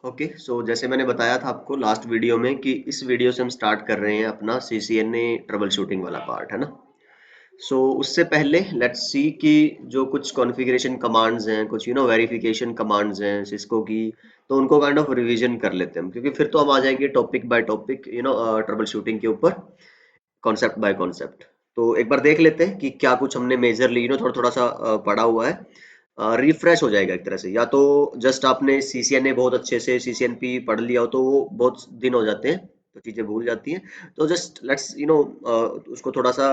Okay so जैसे मैंने बताया था आपको लास्ट वीडियो में कि इस वीडियो से हम स्टार्ट कर रहे हैं अपना CCNA ट्रबल शूटिंग वाला पार्ट है ना। सो उससे पहले लेट्स सी कि जो कुछ कॉन्फ़िगरेशन कमांड्स हैं, कुछ वेरिफिकेशन कमांड्स हैं सिस्को की, तो उनको काइंड ऑफ रिवीजन कर लेते हैं हम, क्योंकि फिर तो हम आ जाएंगे topic by topic trouble shooting के ऊपर, कॉन्सेप्ट बाय कॉन्सेप्ट। तो एक बार देख लेते हैं कि क्या कुछ हमने मेजरली थोड़ा थोड़ा सा पढ़ा हुआ है। रिफ्रेश हो जाएगा एक तरह से, या तो जस्ट आपने CCNA बहुत अच्छे से CCNP पढ़ लिया हो तो वो बहुत दिन हो जाते हैं तो चीजें भूल जाती हैं। तो जस्ट लेट्स उसको थोड़ा सा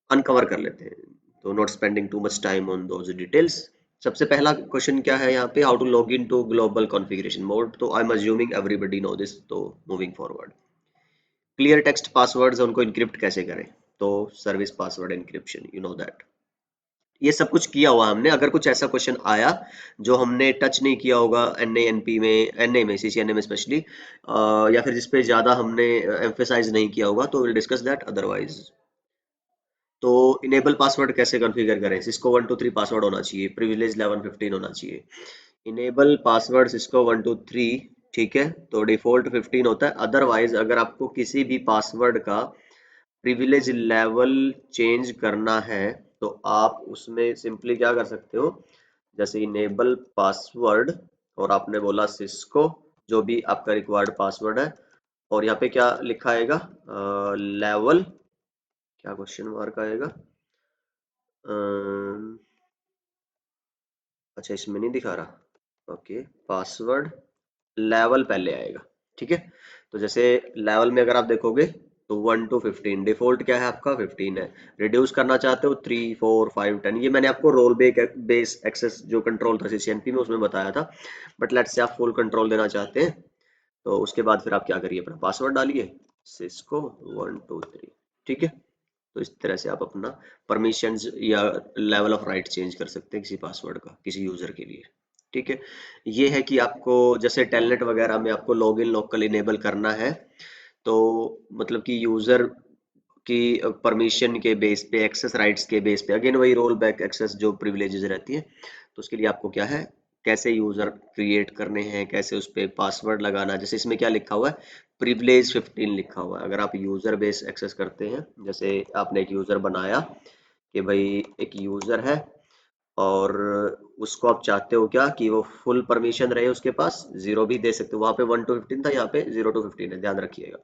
अनकवर कर लेते हैं, तो not spending too much time on those details. सबसे पहला क्वेश्चन क्या है यहाँ पे, how to log in to global configuration mode. तो I am assuming everybody know this. तो moving forward, clear text passwords उनको इनक्रिप्ट कैसे करें। तो service password encryption, you know that. ये सब कुछ किया हुआ हमने। अगर कुछ ऐसा क्वेश्चन आया जो हमने टच नहीं किया होगा NA NP में, NA में CCNA में स्पेशली, या फिर जिसपे ज्यादा हमने एम्फेसाइज नहीं किया होगा, तो विल डिस्कस दैट अदरवाइज। तो इनेबल पासवर्ड कैसे कॉन्फ़िगर करें। सिस्को 123 पासवर्ड होना चाहिए, प्रिविलेज 1115 होना चाहिए। इनेबल पासवर्ड सिस्को 123, ठीक है, तो डिफॉल्ट 15 होता है। अदरवाइज अगर आपको किसी भी पासवर्ड का प्रिविलेज लेवल चेंज करना है तो आप उसमें सिंपली क्या कर सकते हो, जैसे इनेबल पासवर्ड और आपने बोला सिस्को, जो भी आपका रिक्वायर्ड पासवर्ड है, और यहाँ पे क्या लिखा आएगा, लेवल, क्या क्वेश्चन मार्क आएगा, अम्म, अच्छा इसमें नहीं दिखा रहा। ओके, पासवर्ड लेवल पहले आएगा, ठीक है। तो जैसे लेवल में अगर आप देखोगे तो 1 to 15, डिफॉल्ट क्या है आपका 15 है। रिड्यूस करना चाहते हो 3 4 5 10, ये मैंने आपको रोल बेस एक्सेस जो कंट्रोल था CCNP में उसमें बताया था। बट लेट्स से आप फुल कंट्रोल देना चाहते हैं, तो उसके बाद फिर आप क्या करिए, अपना पासवर्ड डालिए, सिस्को 1 2 3, ठीक है। तो इस तरह से आप अपना परमिशंस या लेवल ऑफ राइट चेंज कर सकते हैं किसी पासवर्ड का किसी यूजर के लिए, ठीक है। ये है कि आपको जैसे टेलनेट वगैरह में आपको लॉग इन लोकल इनेबल करना है, तो मतलब कि यूजर की परमिशन के बेस पे, एक्सेस राइट्स के बेस पे, अगेन वही रोल बैक एक्सेस जो प्रिविलेजेस रहती है, तो उसके लिए आपको क्या है, कैसे यूजर क्रिएट करने हैं, कैसे उस पे पासवर्ड लगाना है। जैसे इसमें क्या लिखा हुआ है, प्रिविलेज 15 लिखा हुआ है। अगर आप यूजर बेस एक्सेस करते हैं, जैसे आपने एक यूजर बनाया कि भाई एक यूजर है और उसको आप चाहते हो क्या कि वो फुल परमिशन रहे उसके पास, जीरो भी दे सकते हो, वहां पे 1 to 15 था, यहाँ पे 0 to 15 है, ध्यान रखिएगा।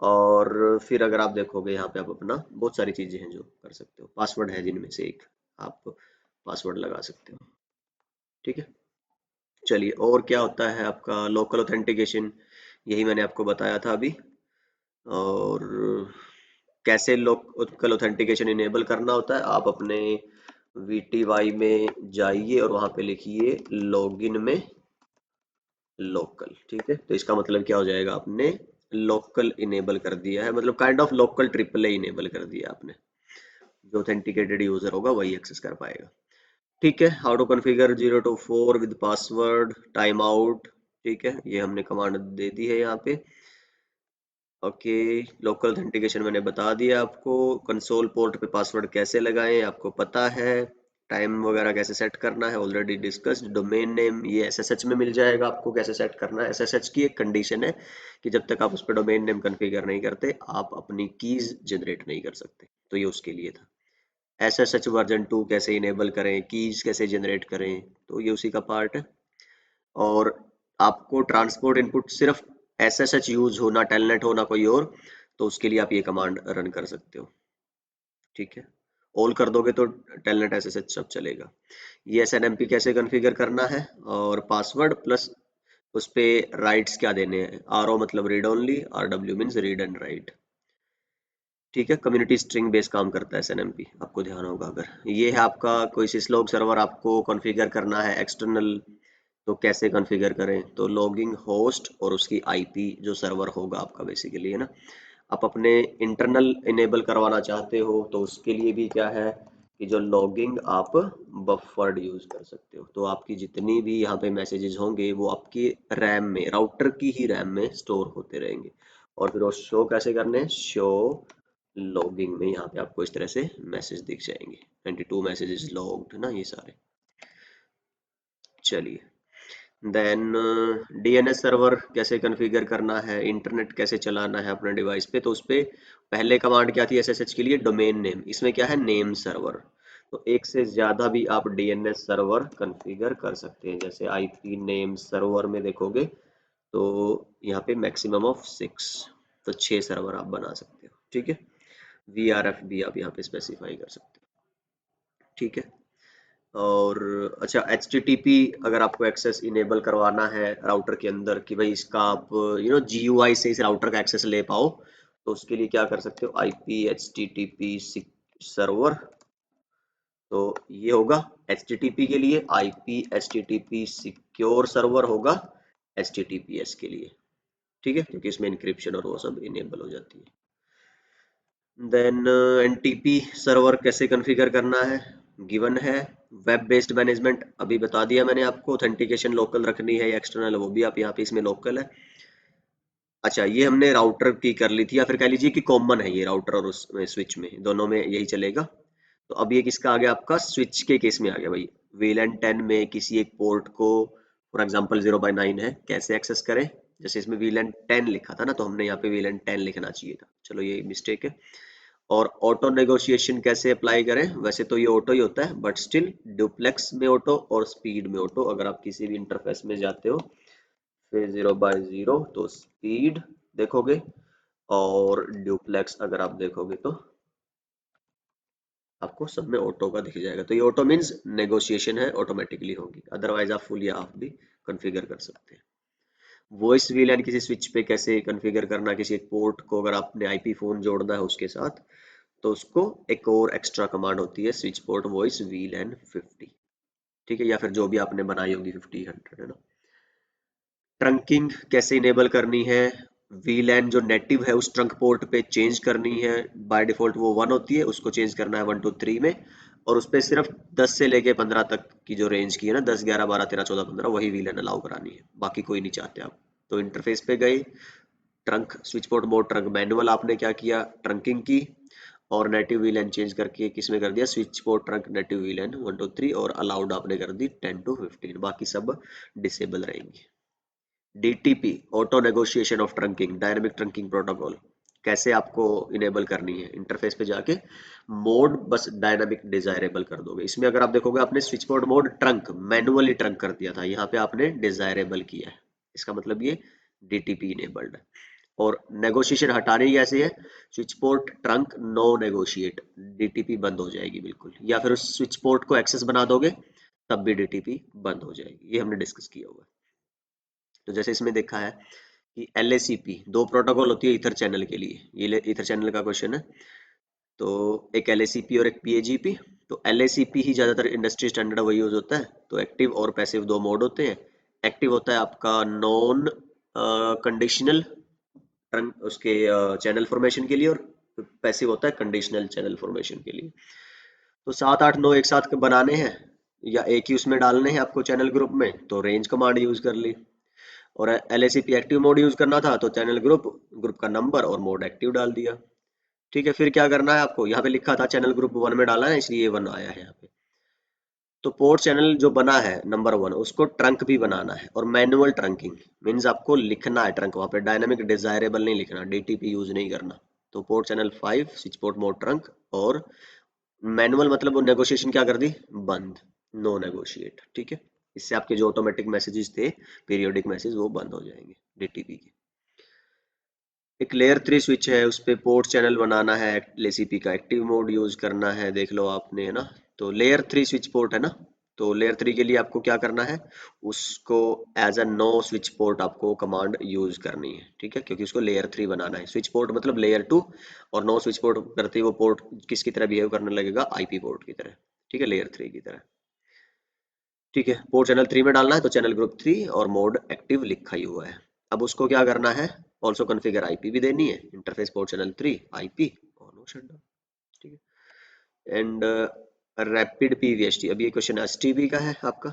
और फिर अगर आप देखोगे यहाँ पे आप अपना बहुत सारी चीजें हैं जो कर सकते हो, पासवर्ड है जिनमें से एक आप पासवर्ड लगा सकते हो, ठीक है। चलिए, और क्या होता है आपका लोकल ऑथेंटिकेशन, यही मैंने आपको बताया था अभी। और कैसे लोकल ऑथेंटिकेशन इनेबल करना होता है, आप अपने VTY में जाइए और वहां पे लिखिए लॉगिन में लोकल, ठीक है। तो इसका मतलब क्या हो जाएगा, आपने लोकल इनेबल कर दिया है, मतलब kind of local AAA enable कर दिया आपने। जो ऑथेंटिकेटेड यूजर होगा वही एक्सेस कर पाएगा, ठीक है। How to configure 0 to 4 with password time out, ठीक है, ये हमने कमांड दे दी है यहाँ पे। ओके, लोकल ऑथेंटिकेशन मैंने बता दिया आपको। कंसोल पोर्ट पे पासवर्ड कैसे लगाएं आपको पता है। टाइम वगैरह कैसे सेट करना है ऑलरेडी डिस्कस्ड। डोमेन नेम ये SSH में मिल जाएगा आपको, कैसे सेट करना है। SSH की एक कंडीशन है कि जब तक आप उस पर डोमेन नेम कॉन्फ़िगर नहीं करते आप अपनी कीज जनरेट नहीं कर सकते, तो ये उसके लिए था। SSH वर्जन 2 कैसे इनेबल करें, कीज कैसे जनरेट करें, तो ये उसी का पार्ट है। और आपको ट्रांसपोर्ट इनपुट सिर्फ SSH यूज हो, ना टेलनेट हो ना कोई और, तो उसके लिए आप ये कमांड रन कर सकते हो, ठीक है। ऑल कर दोगे तो टेलनेट SSH सब चलेगा। ये SNMP कैसे कॉन्फ़िगर करना है, और पासवर्ड प्लस उस पे राइट्स क्या देने हैं। RO मतलब read only, RW means read and right, ठीक है। कम्युनिटी स्ट्रिंग बेस काम करता है SNMP, आपको ध्यान होगा। अगर ये है आपका कोई सिसलॉग सर्वर आपको कॉन्फ़िगर करना है एक्सटर्नल, तो कैसे कॉन्फ़िगर करें, तो लॉगिंग होस्ट और उसकी IP जो सर्वर होगा आपका बेसिकली, है ना। आप अपने इंटरनल इनेबल करवाना चाहते हो तो उसके लिए भी क्या है कि जो लॉगिंग आप बफर्ड यूज कर सकते हो, तो आपकी जितनी भी यहाँ पे मैसेजेस होंगे वो आपकी रैम में, राउटर की ही रैम में स्टोर होते रहेंगे। और फिर वो शो कैसे करने हैं, शो लॉगिंग में यहाँ पे आपको इस तरह से मैसेज दिख जाएंगे, 22 मैसेजेस लॉग्ड ना, ये सारे। चलिए, देन डीएनएस सर्वर कैसे कॉन्फ़िगर करना है, इंटरनेट कैसे चलाना है अपने डिवाइस पे, तो उस पे पहले कमांड क्या थी एसएसएच के लिए, डोमेन नेम, इसमें क्या है नेम सर्वर। तो एक से ज्यादा भी आप डीएनएस सर्वर कॉन्फ़िगर कर सकते हैं। जैसे आईपी नेम सर्वर में देखोगे तो यहाँ पे मैक्सिमम ऑफ 6, तो 6 सर्वर आप बना सकते हो। ठीक है, वीआरएफ भी आप यहाँ पे स्पेसिफाई कर सकते हो। ठीक है, और अच्छा एच टी टी पी अगर आपको एक्सेस इनेबल करवाना है राउटर के अंदर कि भाई इसका आप जी यू आई से इस राउटर का एक्सेस ले पाओ, तो उसके लिए क्या कर सकते हो, I P H T T P server. तो ये होगा एच टी टी पी के लिए, I P H T T P secure server होगा H T T P S के लिए। ठीक है, क्योंकि इसमें इंक्रिप्शन और वो सब इनेबल हो जाती है। देन एनटीपी सर्वर कैसे कॉन्फ़िगर करना है, गिवन है। वेब बेस्ड मैनेजमेंट अभी बता दिया मैंने आपको, ऑथेंटिकेशन लोकल रखनी है या एक्सटर्नल, वो भी आप यहाँ पे इसमें लोकल है। अच्छा, ये हमने राउटर की कर ली थी, या फिर कह लीजिए कि कॉमन है ये राउटर और उस स्विच में, दोनों में यही चलेगा। तो अब ये किसका आ गया, आपका स्विच के केस में आ गया भाई। वीलन 10 में किसी एक पोर्ट को, फॉर एग्जांपल 0/9 है, कैसे एक्सेस करें। जैसे इसमें वीलन 10 लिखा था ना, तो हमने यहाँ पे वीलन 10 लिखना चाहिए था, चलो ये मिस्टेक है। और ऑटो नेगोशिएशन कैसे अप्लाई करें, वैसे तो ये ऑटो ही होता है, बट स्टिल डुप्लेक्स में ऑटो और स्पीड में ऑटो, अगर आप किसी भी इंटरफेस में जाते हो फिर 0/0 तो स्पीड देखोगे, और डुप्लेक्स अगर आप देखोगे तो आपको सब में ऑटो का दिख जाएगा। तो ये ऑटो मीन्स नेगोशिएशन है, ऑटोमेटिकली होगी, अदरवाइज आप फुल या हाफ भी कॉन्फ़िगर कर सकते हैं। वॉइस वीलैन किसी स्विच पे कैसे कॉन्फ़िगर करना, किसी एक पोर्ट को अगर आपने आईपी फोन जोड़ना है उसके साथ, तो उसको एक और एक्स्ट्रा कमांड होती है स्विच पोर्ट वॉइस वीलैन 50। ठीक है, या फिर जो भी आपने बनाई होगी 50 100 है ना। ट्रंकिंग कैसे इनेबल करनी है, वीलैन जो नेटिव है उस ट्रंक पोर्ट पे चेंज करनी है। बाय डिफॉल्ट वो 1 होती है, उसको चेंज करना है 1 2 3 में, और उस पे सिर्फ 10 से लेके 15 तक की जो रेंज की है ना, 10 11 12 13 14 15, वही वीलैन अलाउ करानी है, बाकी कोई नहीं चाहते आप। तो इंटरफेस पे गए, trunk switch port mode trunk manual आपने क्या किया, ट्रंकिंग की, और नेटिव वीलैन चेंज करके किसमें कर दिया, स्विच पोर्ट ट्रंक नेटिव वीलैन 1 2 3, और अलाउड आपने कर दी 10 to 15, बाकी सब डिसेबल रहेंगे। DTP auto negotiation of trunking, dynamic trunking protocol कैसे आपको इनेबल करनी है, इंटरफेस पे जाके मोड बस डायनामिक डिजायरेबल कर दोगे। इसमें अगर आप देखोगे आपने switch port mode trunk manually trunk कर दिया था, यहाँ पे आपने डिजायरेबल किया है, इसका मतलब ये डीटीपी इनेबल्ड है। और नेगोशिएशन हटाने की कैसे है, switch port trunk no negotiate, DTP बंद हो जाएगी बिल्कुल, या फिर उस स्विच पोर्ट को एक्सेस बना दोगे तब भी डीटीपी बंद हो जाएगी, ये हमने डिस्कस किया हुआ है। तो जैसे इसमें देखा है कि LACP दो प्रोटोकॉल होती है इथर चैनल के लिए, ये इथर चैनल का क्वेश्चन है। तो एक LACP और एक PAGP। तो LACP ही ज्यादातर इंडस्ट्री स्टैंडर्ड वही यूज होता है। तो एक्टिव और पैसिव दो मोड होते हैं। एक्टिव होता है आपका नॉन कंडीशनल उसके चैनल फॉर्मेशन के लिए, और पैसिव होता है कंडीशनल चैनल फॉर्मेशन के लिए। तो 7 8 9 एक साथ बनाने हैं, या एक ही उसमें डालने हैं आपको चैनल ग्रुप में, तो रेंज कमांड यूज कर ली। और LACP एक्टिव मोड यूज करना था, तो चैनल ग्रुप, ग्रुप का नंबर और मोड एक्टिव डाल दिया। ठीक है, फिर क्या करना है आपको, यहाँ पे लिखा था चैनल ग्रुप 1 में डाला है, इसलिए ये 1 आया है यहाँ पे। तो पोर्ट चैनल जो बना है नंबर 1, उसको ट्रंक भी बनाना है, और मैनुअल ट्रंकिंग मीन्स आपको लिखना है ट्रंक, वहाँ पे डायनामिक डिजायरेबल नहीं लिखना, डीटीपी यूज नहीं करना। तो port channel 5 switch port mode trunk, और मैनुअल मतलब वो नेगोशिएशन क्या कर दी, बंद, नो नेगोशिएट। ठीक है, इससे आपके जो ऑटोमेटिक मैसेजेस थे, पीरियोडिक मैसेज, वो बंद हो जाएंगे डीटीपी के। एक लेयर 3 स्विच है, उस पे पोर्ट चैनल बनाना है, LACP का एक्टिव मोड यूज करना है, देख लो आपने है ना। तो लेयर 3 स्विच पोर्ट है ना, तो लेयर 3 के लिए आपको क्या करना है, उसको as a no switch port आपको कमांड यूज करनी है। ठीक है, क्योंकि उसको लेयर 3 बनाना है, स्विच पोर्ट मतलब लेयर 2, और नो स्विच पोर्ट करते ही वो पोर्ट किसकी तरह बिहेव करने लगेगा, आईपी पोर्ट की तरह। ठीक है, लेयर 3 की तरह। ठीक है, पोर्ट चैनल 3 में डालना है, तो चैनल ग्रुप 3 और मोड एक्टिव लिखा ही हुआ है। अब उसको क्या करना है, ऑल्सो कॉन्फ़िगर आईपी भी देनी है, इंटरफेस पोर्ट चैनल 3 आईपी और नो शटडाउन। ठीक है, एंड रैपिड पीवीएसटी, अब ये क्वेश्चन एसटीपी का है आपका।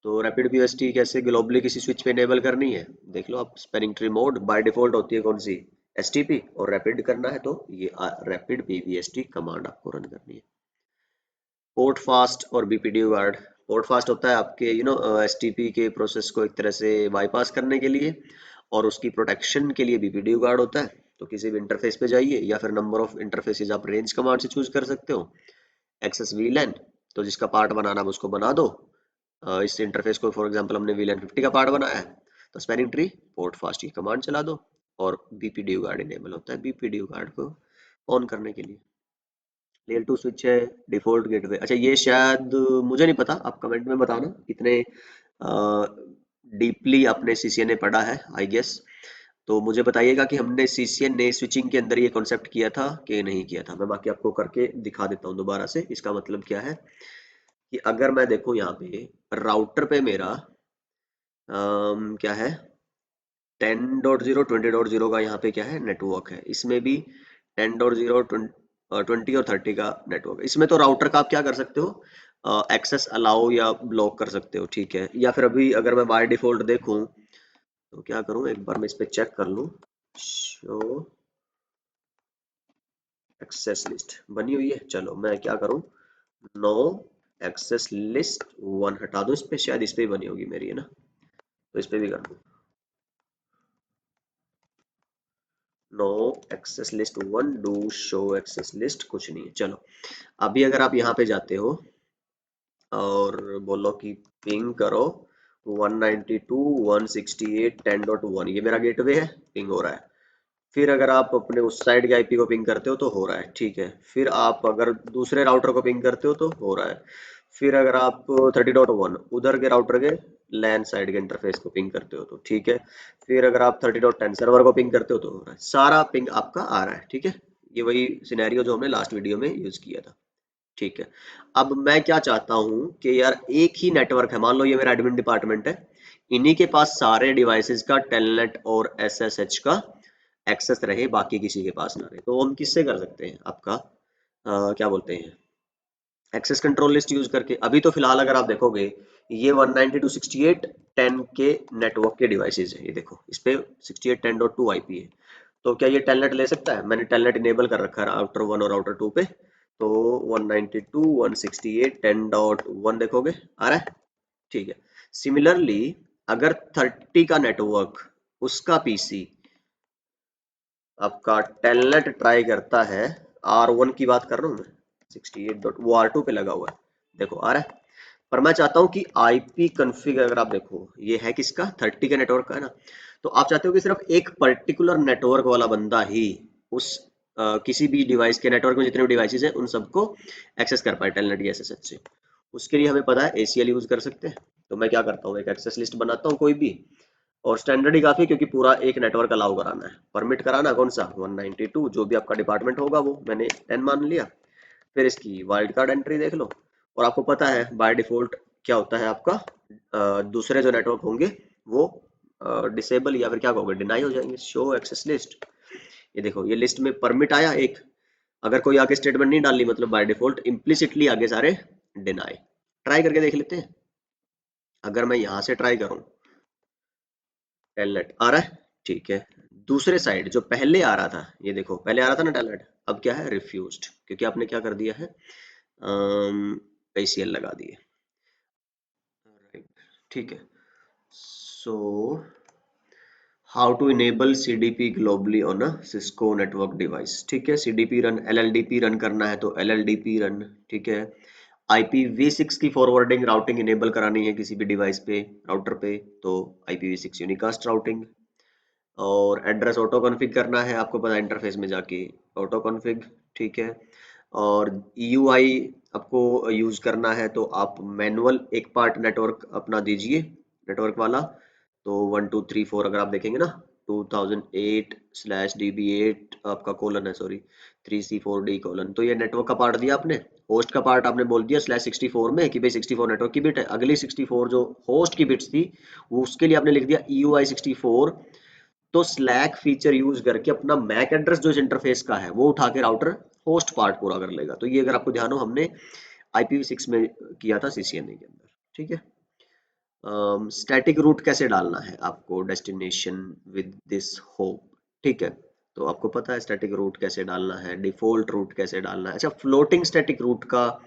तो रैपिड पीवीएसटी कैसे ग्लोबली किसी स्विच पे इनेबल करनी है, देख लो आप। Spanning tree mode by default होती है कौन सी, एसटीपी, और रैपिड करना है तो ये रैपिड पीवीएसटी कमांड आपको रन करनी है। पोर्ट फास्ट और बीपीडी गार्ड, पोर्ट फास्ट होता है आपके एसटीपी के प्रोसेस को एक तरह से बाईपास करने के लिए, और उसकी प्रोटेक्शन के लिए बीपीडीयू गार्ड होता है। तो किसी भी इंटरफेस पे जाइए, या फिर नंबर ऑफ इंटरफेसेस आप रेंज कमांड से चूज कर सकते हो। एक्सेस वीलैन, तो जिसका पार्ट बनाना है उसको बना दो। इस इंटरफेस को फॉर एग्जांपल हमने वीलैन 50 का पार्ट बनाया है, तो स्पैनिंग ट्री पोर्ट फास्ट की कमांड चला दो, और बीपीडीयू गार्ड इनेबल होता है बीपीडीयू गार्ड को ऑन करने के लिए। लेयर 2 स्विच है, डिफॉल्ट गेटवे। अच्छा, ये शायद मुझे नहीं पता, आप कमेंट में बताना कितने डीपली आपने सीसीएन ने पढ़ा है, आई गेस। तो मुझे बताइएगा कि हमने सीसीएन ने स्विचिंग के अंदर ये कॉन्सेप्ट किया था कि नहीं किया था। मैं बाकी आपको करके दिखा देता हूँ दोबारा से। इसका मतलब क्या है कि अगर मैं देखूँ यहाँ पे राउटर पे मेरा क्या है 10.0 20.0 का यहाँ पे क्या है नेटवर्क है, इसमें भी 10.0 20 और 30 का नेटवर्क है। इसमें तो राउटर का आप क्या कर सकते हो, एक्सेस अलाउ या ब्लॉक कर सकते हो, ठीक है। या फिर अभी अगर मैं बाय डिफॉल्ट देखूं तो क्या करूं, एक बार मैं इस पे चेक कर लूं। शो एक्सेस लिस्ट बनी हुई है, चलो मैं क्या करूं, नो एक्सेस लिस्ट वन हटा दूं। इस पे शायद इस पे ही बनी होगी मेरी, है ना, तो इस पे भी कर दूं no access list one do show access list, कुछ नहीं है। चलो अभी अगर आप यहाँ पे जाते हो और बोलो कि पिंग करो 192.168.10.1, ये मेरा गेटवे है, पिंग हो रहा है। फिर अगर आप अपने उस साइड के आईपी को पिंग करते हो तो हो रहा है, ठीक है। फिर आप अगर दूसरे राउटर को पिंग करते हो तो हो रहा है। फिर अगर आप 30.1 उधर के राउटर के लैन साइड के इंटरफेस को पिंग करते हो तो ठीक है। फिर अगर आप 30.10 सर्वर को पिंग करते हो तो हो रहा है, सारा पिंग आपका आ रहा है, ठीक है। ये वही सिनेरियो जो हमने लास्ट वीडियो में यूज किया था, ठीक है। अब मैं क्या चाहता हूं कि यार एक ही नेटवर्क है, मान लो ये मेरा एडमिन डिपार्टमेंट है, इन्हीं के पास सारे डिवाइसेस का टेलनेट और एसएसएच का एक्सेस रहे, बाकी किसी के पास ना रहे। तो हम किससे कर सकते हैं आपका क्या बोलते हैं एक्सेस कंट्रोल लिस्ट यूज करके। अभी तो फिलहाल अगर आप देखोगे ये 192.168.10 के नेटवर्क के डिवाइसेस है, ये देखो इस पे 68.10.2 आईपी है। तो क्या ये टेलनेट ले सकता है? मैंने टेलनेट इनेबल कर रखा है राउटर 1 और राउटर 2 पे। तो 192.168.10.1 देखोगे आ रहा है, ठीक है। सिमिलरली अगर 30 का नेटवर्क उसका पीसी आपका टेलनेट ट्राई करता है, R1 की बात कर रहा हूँ मैं, 68 डॉट वो R2 पे लगा हुआ है, देखो आ रहा है। पर मैं चाहता हूँ कि आईपी कॉन्फ़िग अगर आप देखो ये है किसका 30 के नेटवर्क का है ना, तो आप चाहते हो कि सिर्फ एक पर्टिकुलर नेटवर्क वाला बंदा ही उस किसी भी डिवाइस के नेटवर्क में जितने भी डिवाइसेस हैं उन सबको एक्सेस कर पाए टेलनेट या एसएसएच से। उसके लिए हमें पता है एसीएल यूज कर सकते हैं। तो मैं क्या करता हूँ, एक एक्सेस लिस्ट बनाता हूँ कोई भी, और स्टैंडर्ड ही काफी, क्योंकि पूरा एक नेटवर्क अलाउ कराना है, परमिट कराना कौन सा 192, जो भी आपका डिपार्टमेंट होगा वो मैंने 10 मान लिया। फिर इसकी वाइल्ड कार्ड एंट्री देख लो, और आपको पता है बाय डिफॉल्ट क्या होता है आपका, दूसरे जो नेटवर्क होंगे वो डिसेबल या फिर क्या कहोगे डिनाई हो जाएंगे। शो एक्सेस लिस्ट, ये देखो ये लिस्ट में परमिट आया एक, अगर कोई आगे स्टेटमेंट नहीं डाली मतलब बाय डिफॉल्ट इम्प्लिसिटली आगे सारे डिनाई। ट्राई करके देख लेते हैं, अगर मैं यहाँ से ट्राई करूँ टेलनेट आ रहा है, ठीक है। दूसरे साइड जो पहले आ रहा था, ये देखो पहले आ रहा था ना टेलनेट, अब क्या है रिफ्यूज्ड, क्योंकि आपने क्या कर दिया है ACL लगा दिए, राइट, ठीक है। So how to enable CDP globally on a Cisco network device, ठीक है। CDP रन LLDP रन करना है तो LLDP रन, ठीक है। IPv6 की फॉरवर्डिंग राउटिंग इनेबल करानी है किसी भी डिवाइस पे राउटर पे, तो IPv6 यूनिकास्ट राउटिंग। और एड्रेस ऑटो कॉन्फ़िग करना है, आपको पता है इंटरफेस में जाके ऑटो कॉन्फ़िग, ठीक है। और EUI आपको यूज करना है तो आप मैनुअल एक पार्ट नेटवर्क अपना दीजिए नेटवर्क वाला। तो 1234 अगर आप देखेंगे ना 2008/DB8 आपका कोलन है, सॉरी 3C4D कोलन, तो ये नेटवर्क का पार्ट दिया आपने। होस्ट का पार्ट आपने बोल दिया /64 में कि भाई 64 नेटवर्क की बिट है, अगली 64 जो होस्ट की बिट्स थी वो उसके लिए आपने लिख दिया EUI64। तो स्लैक फीचर यूज करके अपना मैक एड्रेस जो इस इंटरफेस का है वो उठा के राउटर होस्ट पार्ट पूरा कर लेगा। तो ये अगर आपको ध्यान हो हमने IPv6 में किया था CCNA के अंदर, ठीक है। स्टैटिक रूट कैसे डालना है आपको डेस्टिनेशन विद दिस होप, ठीक है। तो आपको पता है स्टैटिक रूट कैसे डालना है, डिफॉल्ट रूट कैसे डालना है। अच्छा फ्लोटिंग स्टैटिक रूट का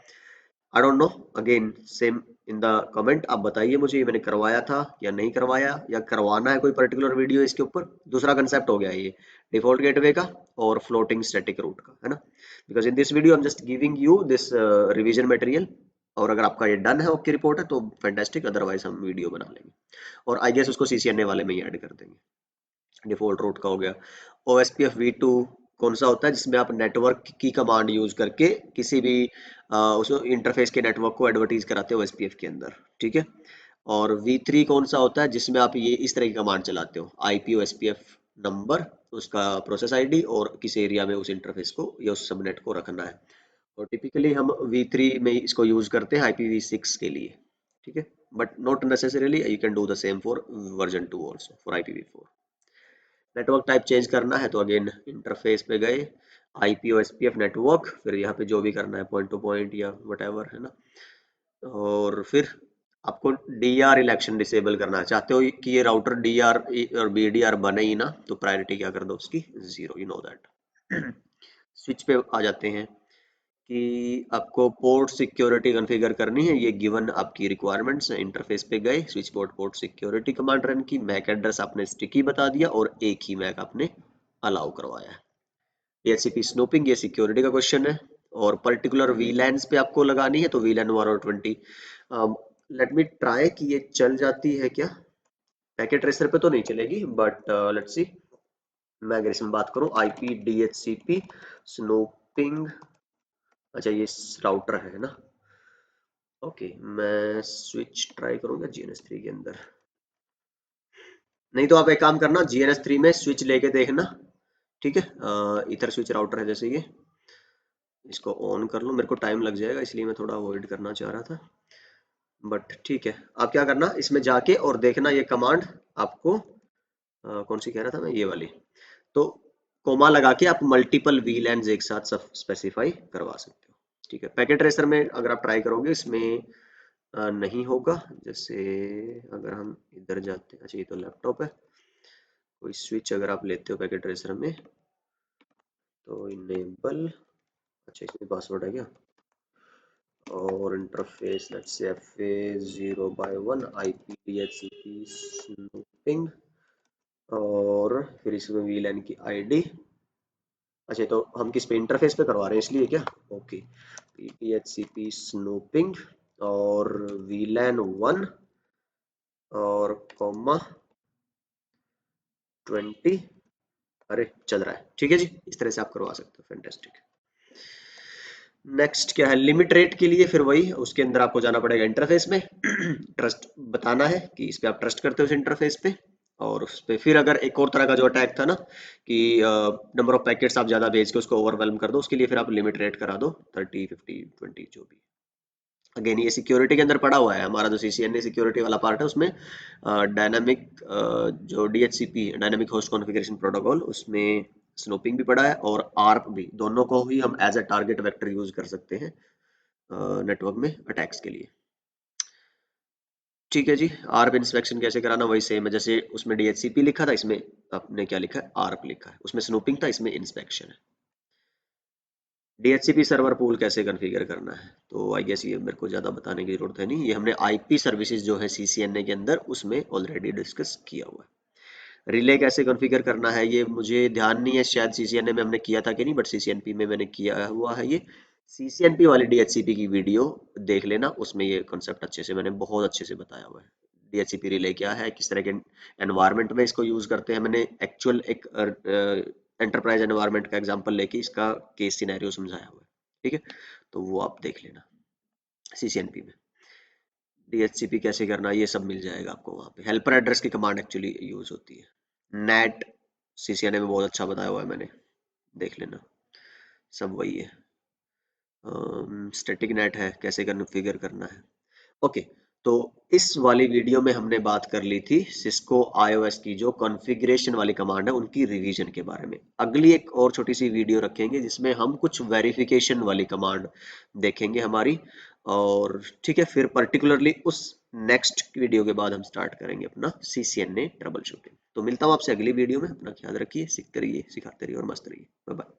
I don't know, again same in the comment आप बताइए मुझे ये मैंने करवाया था या नहीं करवाया, या करवाना है कोई पर्टिकुलर वीडियो इसके ऊपर। दूसरा कंसेप्ट हो गया ये डिफॉल्ट गेटवे का और फ्लोटिंग स्टैटिक रूट का, है ना। Because in this video I am just giving you this revision material, और अगर आपका ये डन है, ओके रिपोर्ट है, तो फैंटास्टिक, अदरवाइज हम वीडियो बना लेंगे और आई गेस उसको सीसीएनए वाले में ही ऐड कर देंगे। डिफॉल्ट रूट का हो गया। OSPF V2 कौन सा होता है, जिसमें आप नेटवर्क की कमांड यूज करके किसी भी उस इंटरफेस के नेटवर्क को एडवर्टीज कराते हो OSPF के अंदर, ठीक है। और V3 कौन सा होता है, जिसमें आप ये इस तरह की कमांड चलाते हो, IP OSPF नंबर, उसका प्रोसेस आईडी, और किस एरिया में उस इंटरफेस को या उस सबनेट को रखना है। और टिपिकली हम V3 में इसको यूज करते हैं IPv6 के लिए, ठीक है। But not necessarily, you can do the same for version 2 also for IPv4। Network type change करना है तो अगेन इंटरफेस पे गए, IP OSPF नेटवर्क, फिर यहाँ पे जो भी करना है पॉइंट टू पॉइंट या वटेवर, है ना। और फिर आपको DR इलेक्शन डिसेबल करना चाहते हो कि ये राउटर DR और BDR बने ही ना, तो प्रायोरिटी क्या कर दो उसकी, 0, यू नो दैट। स्विच पे आ जाते हैं कि आपको पोर्ट सिक्योरिटी कॉन्फ़िगर करनी है, ये गिवन आपकी रिक्वायरमेंट्स है। इंटरफेस पे गए, switch board port security command run की, मैक एड्रेस आपने स्टिकी बता दिया और एक ही मैक आपने अलाउ करवाया है। DHCP स्नूपिंग, ये सिक्योरिटी का क्वेश्चन है, और पर्टिकुलर VLANs पे आपको लगानी है, तो VLAN 1 और 20। लेट मी ट्राई कि ये चल जाती है क्या। पैकेट ट्रेसर पे तो नहीं चलेगी, बट लेट्स सी। मैं अगर इसमें बात करूं IP DHCP स्नूपिंग, अच्छा ये राउटर है ना। ओके, मैं स्विच ट्राई करूंगा GNS3 के अंदर। नहीं तो आप एक काम करना, GNS3 में स्विच लेके देखना, ठीक है। इधर स्विच राउटर है जैसे ये, इसको ऑन कर लो। मेरे को टाइम लग जाएगा इसलिए मैं थोड़ा अवॉइड करना चाह रहा था, बट ठीक है। आप क्या करना, इसमें जाके और देखना ये कमांड आपको कौन सी कह रहा था मैं, ये वाली। तो कोमा लगा के आप मल्टीपल VLANs एक साथ सब स्पेसिफाई करवा सकते हो, ठीक है। पैकेट ट्रेसर में अगर आप ट्राई करोगे इसमें नहीं होगा। जैसे अगर हम इधर जाते हैं, अच्छा ये तो लैपटॉप है, कोई स्विच अगर आप लेते हो पैकेट ट्रेसर में, तो इनेबल, अच्छा इसमें पासवर्ड है क्या, और interface let's say FA0x1 IP DHCP snooping, और फिर इसमें VLAN की ID। अच्छा तो हम किस पे, इंटरफेस पे करवा रहे हैं इसलिए क्या, ओके। DHCP स्नूपिंग और VLAN 1 और कॉमा 20, अरे चल रहा है, ठीक है जी। इस तरह से आप करवा सकते हो, फैंटास्टिक। नेक्स्ट क्या है, लिमिट रेट के लिए फिर वही, उसके अंदर आपको जाना पड़ेगा इंटरफेस में। ट्रस्ट बताना है कि इस पे आप ट्रस्ट करते हो, इस इंटरफेस पे। और उस पे फिर अगर एक और तरह का जो अटैक था ना कि नंबर ऑफ पैकेट्स आप ज्यादा भेज के उसको ओवरवेलम कर दो, उसके लिए फिर आप लिमिट रेट करा दो 30, 50, 20 जो भी। अगेन ये सिक्योरिटी के अंदर पड़ा हुआ है, हमारा जो CCNA सिक्योरिटी वाला पार्ट है उसमें डायनामिक जो DHCP dynamic host configuration protocol, उसमें स्नूपिंग भी पड़ा है और ARP भी, दोनों को ही हम as a target vector use कर सकते हैं नेटवर्क में अटैक्स के लिए। ठीक है जी। ARP इंस्पेक्शन कैसे कराना, वही सेम है जैसे उसमें DHCP लिखा था, इसमें आपने क्या लिखा है, ARP लिखा है। उसमें स्नूपिंग था, इसमें इंस्पेक्शन है। DHCP सर्वर पूल कैसे कॉन्फ़िगर करना है, तो आई गेस ये मेरे को ज़्यादा बताने की जरूरत है नहीं, ये हमने IP सर्विसेज जो है CCNA के अंदर उसमें ऑलरेडी डिस्कस किया हुआ है। रिले कैसे कॉन्फ़िगर करना है ये मुझे ध्यान नहीं है, शायद CCNA में हमने किया था कि नहीं, बट CCNP में मैंने किया हुआ है ये। CCNP वाली DHCP की वीडियो देख लेना, उसमें ये कॉन्सेप्ट अच्छे से मैंने बहुत अच्छे से बताया हुआ है। DHCP रिले क्या है, किस तरह के एनवायरनमेंट में इसको यूज करते हैं, मैंने एक्चुअल एक एंटरप्राइज एनवायरनमेंट का एग्जांपल लेके इसका केस सिनेरियो समझाया हुआ है, ठीक है। तो वो आप देख लेना CCNP में। DHCP कैसे करना ये सब मिल जाएगा आपको वहाँ पे, हेल्पर एड्रेस की कमांड एक्चुअली यूज होती है। नेट CCNA में बहुत अच्छा बताया हुआ है मैंने, देख लेना, सब वही है। स्टैटिक नेट है, कैसे कॉन्फ़िगर करना है। ओके, तो इस वाली वीडियो में हमने बात कर ली थी सिस्को iOS की जो कॉन्फ़िगरेशन वाली कमांड है उनकी रिवीजन के बारे में। अगली एक और छोटी सी वीडियो रखेंगे जिसमें हम कुछ वेरिफिकेशन वाली कमांड देखेंगे हमारी, और ठीक है, फिर पर्टिकुलरली उस नेक्स्ट वीडियो के बाद हम स्टार्ट करेंगे अपना CCNA ट्रबल शूटिंग। तो मिलता हूँ आपसे अगली वीडियो में, अपना ख्याल रखिए, सीखते रहिए, सिखाते रहिए और मस्त रहिए। Bye bye.